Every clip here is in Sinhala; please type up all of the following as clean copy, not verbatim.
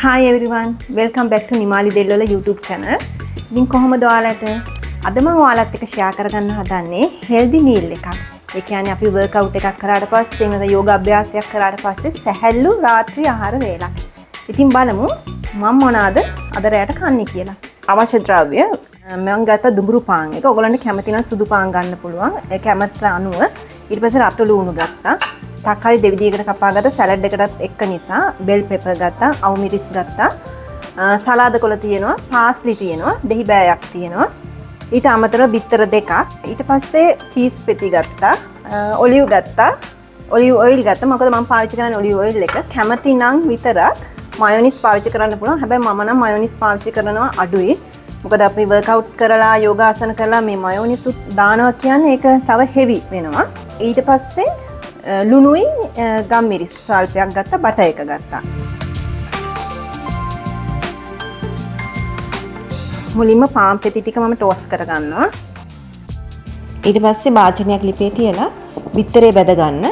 Hi everyone, welcome back to Nimali Dellola YouTube channel. ඉතින් කොහොමද ඔයාලට අද මම ඔයාලත් එක්ක share කරගන්න හදන්නේ healthy meal එකක්. ඒ කියන්නේ අපි workout එකක් කරාට පස්සේ නැත්නම් යෝග අභ්‍යාසයක් කරාට පස්සේ සැහැල්ලු රාත්‍රී ආහාර වේලක්. ඉතින් බලමු මම මොනවාද අද රැයට කන්නේ කියලා. අවශ්‍ය ද්‍රව්‍ය මම ගත්ත දුඹුරු පාන් එක. ඔයගොල්ලන්ට කැමති නම් සුදු පාන් ගන්න පුළුවන්. ඒ කැමැත්ත අනුව ඊට පස්සේ රතු ලුණු ගත්තා. තක්කාලි දෙවිදියකට කපාගත්ත සලාඩ් එකටත් එක්ක නිසා බෙල් පෙපර් ගත්තා, අවු මිරිස් ගත්තා. සලාද කොළ තියෙනවා, පාස්ලි තියෙනවා, දෙහි බෑයක් තියෙනවා. ඊට අමතරව බිත්තර දෙකක්. ඊට පස්සේ චීස් පෙති ගත්තා, ඔලිව් ගත්තා, ඔලිව් ඔයිල් ගත්තා. මොකද මම පාවිච්චි කරන්නේ ඔලිව් ඔයිල් එක. කැමති නම් විතරක් මයොනිස් පාවිච්චි කරන්න පුළුවන්. හැබැයි මම නම් මයොනිස් පාවිච්චි කරනවා අඩුයි. මොකද අපි වර්ක්අවුට් කරලා යෝගාසන කරලා මේ මයොනිස් දානවා කියන්නේ ඒක තව හෙවි වෙනවා. ඊට පස්සේ ලුණුයි ගම් මිරිස් සල්පයක් ගත්තා, බටර් එක ගත්තා. මුලින්ම පාන් පෙති ටික මම ටෝස් කරගන්නවා. ඊට පස්සේ වාචනයක් ලිපේ තියලා බිත්තරේ බැද ගන්න.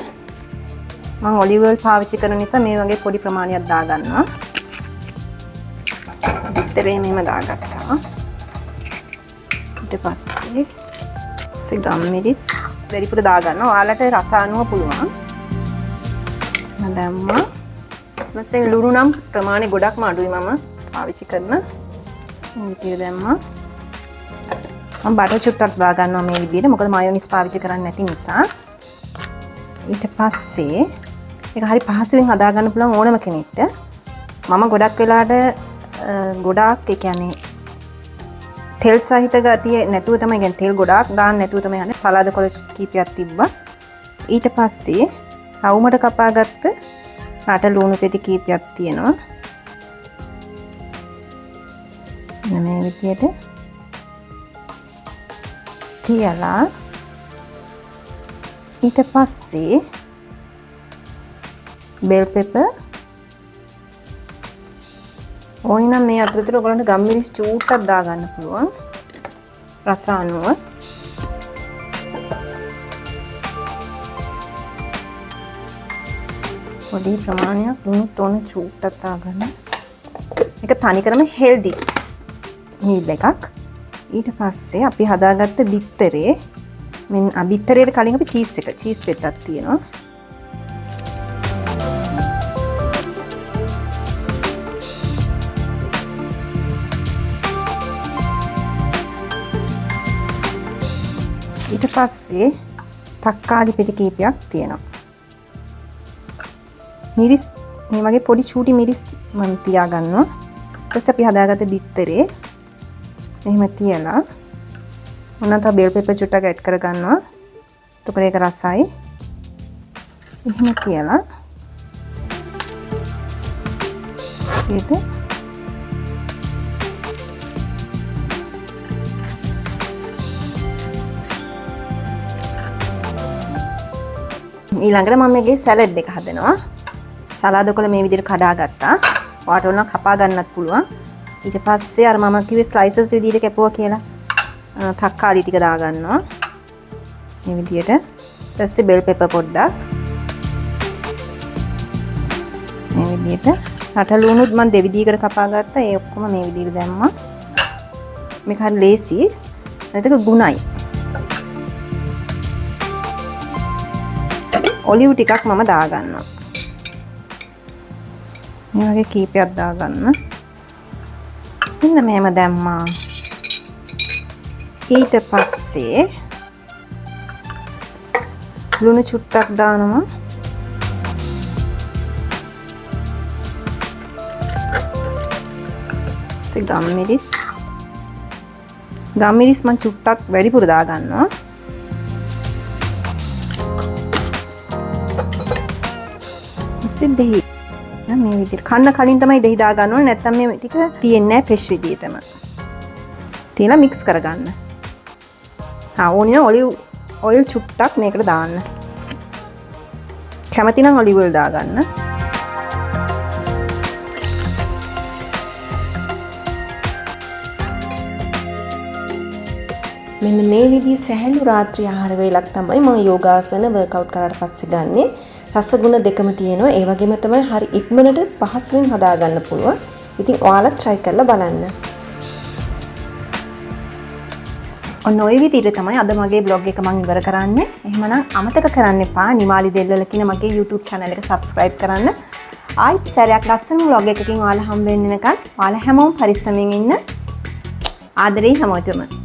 මම ඔලිව් ඔයිල් පාවිච්චි කරන නිසා මේ වගේ පොඩි ප්‍රමාණයක් දා ගන්නවා. බිත්තරේ මෙහෙම දාගත්තා. ඊට පස්සේ ගම් මිරිස් වැඩිපුර දා ගන්නවා. ඔයාලට රස අනුව පුළුවන්. මම දැම්මා. ඊපස්සේ ලුණු නම් ප්‍රමාණය ගොඩක්ම අඩුයි මම පාවිච්චි කරන. මේ විදිහට දැම්මා. මම බටර් චුට්ටක් දා ගන්නවා මේ විදිහට. මොකද මයොනිස් පාවිච්චි කරන්නේ නැති නිසා. ඊට පස්සේ ඒක හරි පහසුවෙන් හදා ගන්න පුළුවන් ඕනම කෙනෙක්ට. මම ගොඩක් වෙලාවට ගොඩාක් ඒ කියන්නේ තෙල් සහිත ගතිය නැතුව තමයි, කියන්නේ තෙල් ගොඩාක් දාන්න නැතුව තමයි හදන්නේ. සලාද කොළ කීපයක් තිබ්බා. ඊට පස්සේ රවුමට කපාගත්ත රට ලුණු පෙති කීපයක් තියෙනවා. මේ විදියට තියලා ඊට පස්සේ බෙල් පෙපර් ඕනි නම් මේ අතරතුර ඔයගොල්ලන්ට ගම් මිරිස් චූට්ටක් දා ගන්න පුළුවන් රස අනුව. පොඩි ප්‍රමාණයක් ලුණු තොන චූට්ටක් දා ගන්න. මේක තනිකරම හෙල්දි මීල් එකක්. ඊට පස්සේ අපි හදාගත්ත බිත්තරේ මෙන්න බිත්තරේට කලින් අපි චීස් පෙත්තක් තියෙනවා. ඊට පස්සේ තක්කාලි පෙති කීපයක් තියෙනවා. මිරිස් මේ වගේ පොඩි චූටි මිරිස් මම තියා ගන්නවා. ඊට පස්සේ අපි හදාගත්ත බිත්තරේ මෙහෙම තියලා මොනවා තව බෙල් පෙපර් චුට්ටක් ඇඩ් කර ගන්නවා. එතකොට ඒක රසයි. මෙහෙම තියලා ඊට ඊළඟට මම මේකේ සලාඩ් එක හදනවා. සලාද කොළ මේ විදිහට කඩා ගත්තා. ඔයාලට ඕන නම් කපා ගන්නත් පුළුවන්. ඊට පස්සේ අර මම කිව්වේ ස්ලයිසස් විදිහට කැපුවා කියලා. තක්කාලි ටික දා ගන්නවා. මේ විදිහට. ඊට පස්සේ බෙල් පෙපර් පොඩ්ඩක්. මේ විදිහට. රට ලුණුත් මම දෙවිදිහකට කපා ගත්තා. ඒ ඔක්කොම මේ විදිහට දැම්මා. මේක හරි ලේසි. නැත්නම් ගුණයි. ඔලිව් ටිකක් මම දා ගන්නවා. මේ වගේ කීපයක් දා ගන්න. මෙන්න මෙහෙම දැම්මා. ඊට පස්සේ ලුණු චුට්ටක් දානවා. ගම් මිරිස් මම චුට්ටක් වැඩිපුර දා ගන්නවා. දෙහි මේ විදිහට කන්න කලින් තමයි දෙහි දා ගන්න ඕනේ. නැත්නම් මේ ටික තියෙන්නේ නැහැ ෆ්‍රෙෂ් විදිහටම. තියලා මික්ස් කරගන්න. ඕනේ ඔලිව් ඔයිල් චුට්ටක් මේකට දාන්න. කැමති නම් ඔලිව් ඔයිල් දා ගන්න. මෙන්න මේ විදිහේ සැහැල්ලු රාත්‍රී ආහාර වේලක් තමයි මම යෝගාසන වර්ක්අවුට් කරාට පස්සේ ගන්නෙ. රසගුණ දෙකම තියෙනවා. ඒ වගේම තමයි හරි ඉක්මනට පහසුවෙන් හදා ගන්න පුළුවන්. ඉතින් ඔයාලා try කරලා බලන්න. ඔන්න ඔය විදිහට තමයි අද මගේ blog එක මම ඉවර කරන්නේ. එහෙමනම් අමතක කරන්න එපා නිමාලි දෙල්වල කියන මගේ YouTube channel එක subscribe කරන්න. ආයිත් සැරයක් ලස්සන vlog එකකින් ඔයාලා හම්බ වෙන්න වෙනකන් ඔයාලා හැමෝම පරිස්සමින් ඉන්න. ආදරේ හැමෝටම.